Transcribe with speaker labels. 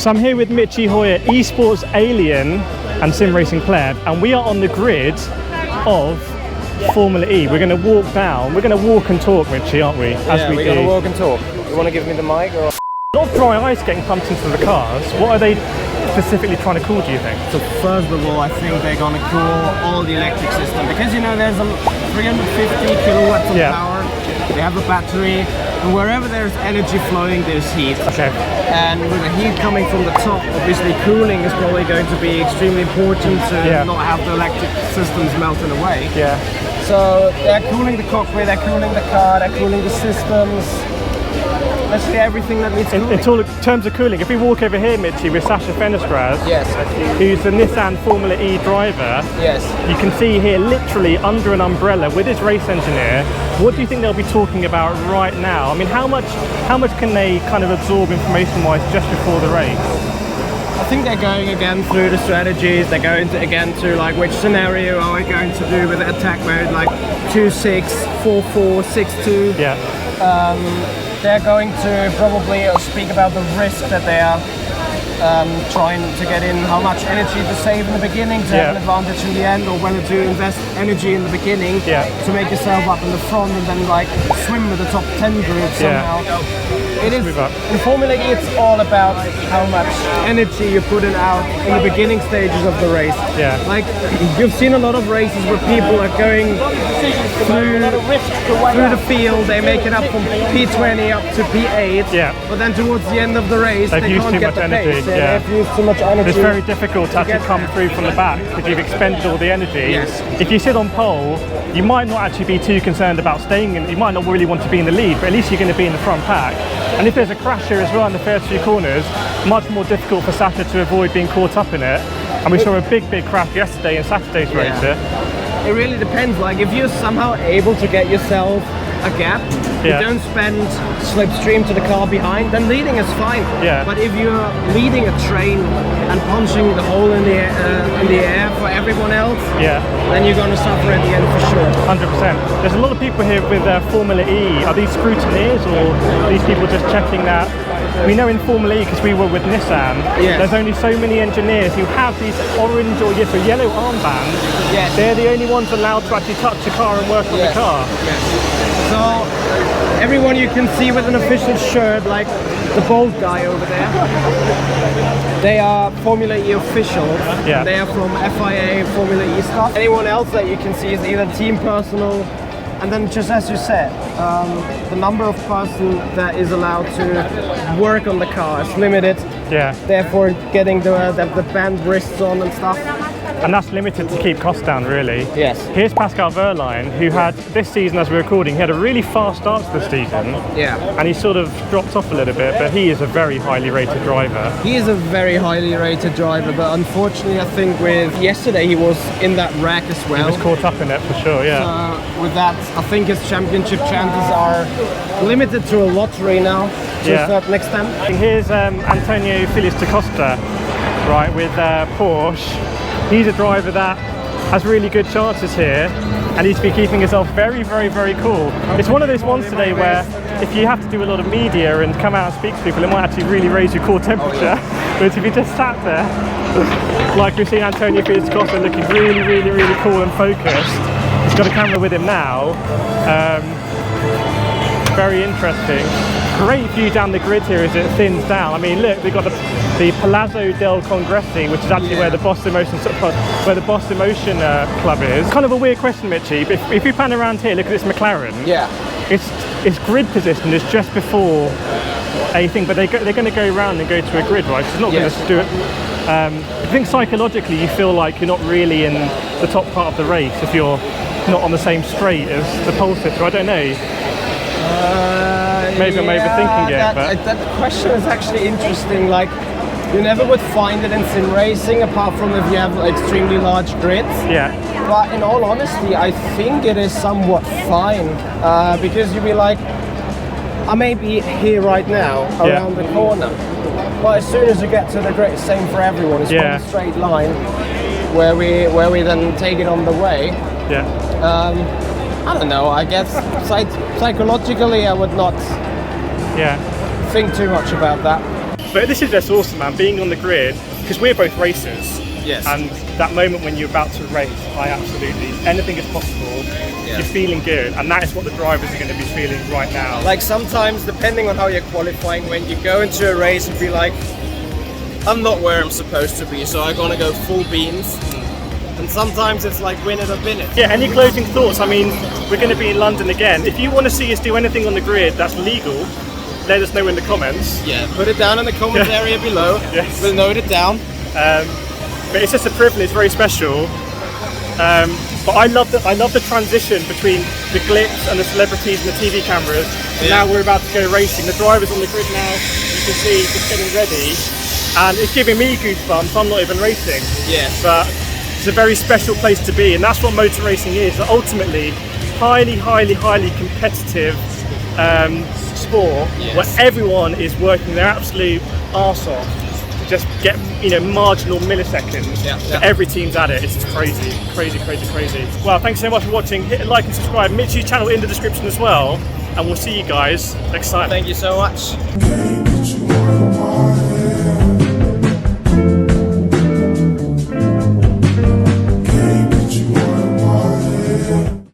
Speaker 1: So I'm here with Michi Hoyer, esports alien and sim racing player, and we are on the grid of Formula E. We're going to walk down. We're going to walk and talk, Michi, aren't we?
Speaker 2: As we're going to walk and talk. You want to give me the mic? Or?
Speaker 1: A lot of dry ice getting pumped into the cars. What are they specifically trying to cool, do you think?
Speaker 2: So first of all, I think they're going to cool all the electric system, because you know there's a 350 kilowatts of power. They have a battery, and wherever there's energy flowing, there's heat.
Speaker 1: Okay.
Speaker 2: And with the heat coming from the top, obviously cooling is probably going to be extremely important to not have the electric systems melting away.
Speaker 1: Yeah.
Speaker 2: So they're cooling the cockpit, they're cooling the car, they're cooling the systems. Literally everything that needs cooling.
Speaker 1: In terms of cooling, if we walk over here, Michi, with Sasha Fenestraz, who's the Nissan Formula E driver, you can see here literally under an umbrella with his race engineer. What do you think they'll be talking about right now? I mean, how much can they kind of absorb information-wise just before the race?
Speaker 2: I think they're going again through the strategies. They're going to again to like which scenario are we going to do with the attack mode, like 2-6, 4-4, 6-2.
Speaker 1: Yeah.
Speaker 2: They're going to probably speak about the risk that they are trying to get in, how much energy to save in the beginning to have an advantage in the end, or whether to invest energy in the beginning to make yourself up in the front and then like swim with the top 10 grid somehow. It is, in Formula E, it's all about how much energy you're putting out in the beginning stages of the race.
Speaker 1: Yeah.
Speaker 2: Like, you've seen a lot of races where people are going through the field, they make it up from P20 up to P8, but then towards the end of the race, they can't get the pace. They've used too much energy.
Speaker 1: It's very difficult to actually come through from the back because you've expended all the energy. If you sit on pole, you might not actually be too concerned about staying in, you might not really want to be in the lead, but at least you're going to be in the front pack. And if there's a crash here as well in the first few corners, much more difficult for Sasha to avoid being caught up in it. And we saw a big crash yesterday in Saturday's race.
Speaker 2: It really depends. Like, if you're somehow able to get yourself a gap, you don't spend slipstream to the car behind, then leading is fine. But if you're leading a train and punching the hole in the air for everyone else, then you're going to suffer at the end for sure.
Speaker 1: 100%. There's a lot of people here with Formula E. Are these scrutineers, or are these people just checking that? We know in Formula E, because we were with Nissan, there's only so many engineers who have these orange or yellow armbands. They're the only ones allowed to actually touch the car and work on the car.
Speaker 2: So everyone you can see with an official shirt, like the bald guy over there, they are Formula E officials. They are from FIA, Formula E stuff. Anyone else that you can see is either team personnel, and then just as you said, the number of person that is allowed to work on the car is limited. Therefore getting the band wrists on and stuff.
Speaker 1: And that's limited to keep costs down, really. Here's Pascal Wehrlein, who had, this season as we're recording, he had a really fast start to the season. And he sort of dropped off a little bit, but he is a very highly rated driver.
Speaker 2: He is a very highly rated driver, but unfortunately I think with yesterday he was in that wreck as well.
Speaker 1: He was caught up in it for sure,
Speaker 2: So with that, I think his championship chances are limited to a lottery now, to a certain extent.
Speaker 1: Here's Antonio Filius da Costa, right, with Porsche. He's a driver that has really good chances here, and he's been keeping himself very, very, very cool. It's one of those ones today where if you have to do a lot of media and come out and speak to people, it might actually really raise your core temperature. But if you just sat there, like we've seen Antonio Filius da Costa looking really, really, really cool and focused. He's got a camera with him now. Very interesting. Great view down the grid here as it thins down. I mean, look, we've got the Palazzo del Congressi, which is actually where the Boss Emotion club is. Kind of a weird question, Michi, but if you pan around here, look at this McLaren. Its grid position is just before a thing, but they're going to go around and go to a grid, right? So it's not going to do it. I think psychologically you feel like you're not really in the top part of the race if you're not on the same straight as the pole sitter. I don't know. Maybe I'm overthinking it, but
Speaker 2: that question is actually interesting. Like, you never would find it in sim racing apart from if you have extremely large grids. But in all honesty, I think it is somewhat fine because you'd be like, I may be here right now around the corner, but as soon as you get to the grid, same for everyone. It's one straight line where we then take it on the way. I don't know, I guess psychologically I would not think too much about that.
Speaker 1: But this is just awesome, man, being on the grid, because we're both racers.
Speaker 2: Yes.
Speaker 1: And that moment when you're about to race, anything is possible. Yeah. You're feeling good, and that is what the drivers are going to be feeling right now.
Speaker 2: Like sometimes, depending on how you're qualifying, when you go into a race and be like, I'm not where I'm supposed to be, so I'm going to go full beans. And sometimes it's like win it or bin it.
Speaker 1: Yeah, any closing thoughts? I mean, we're going to be in London again. If you want to see us do anything on the grid that's legal, let us know in the comments.
Speaker 2: Yeah, put it down in the comments area below.
Speaker 1: Yes.
Speaker 2: We'll note it down.
Speaker 1: But it's just a privilege, very special. But I love the transition between the glitz and the celebrities and the TV cameras. And now we're about to go racing. The driver's on the grid now. You can see just getting ready, and it's giving me goosebumps. I'm not even racing.
Speaker 2: Yeah.
Speaker 1: But it's a very special place to be, and that's what motor racing is. Ultimately, highly competitive sport where everyone is working their absolute arse off. Just get marginal milliseconds. But every team's at it. It's just crazy. Well, thanks so much for watching. Hit a like and subscribe. Mitch's channel in the description as well, and we'll see you guys next time.
Speaker 2: Thank you so much.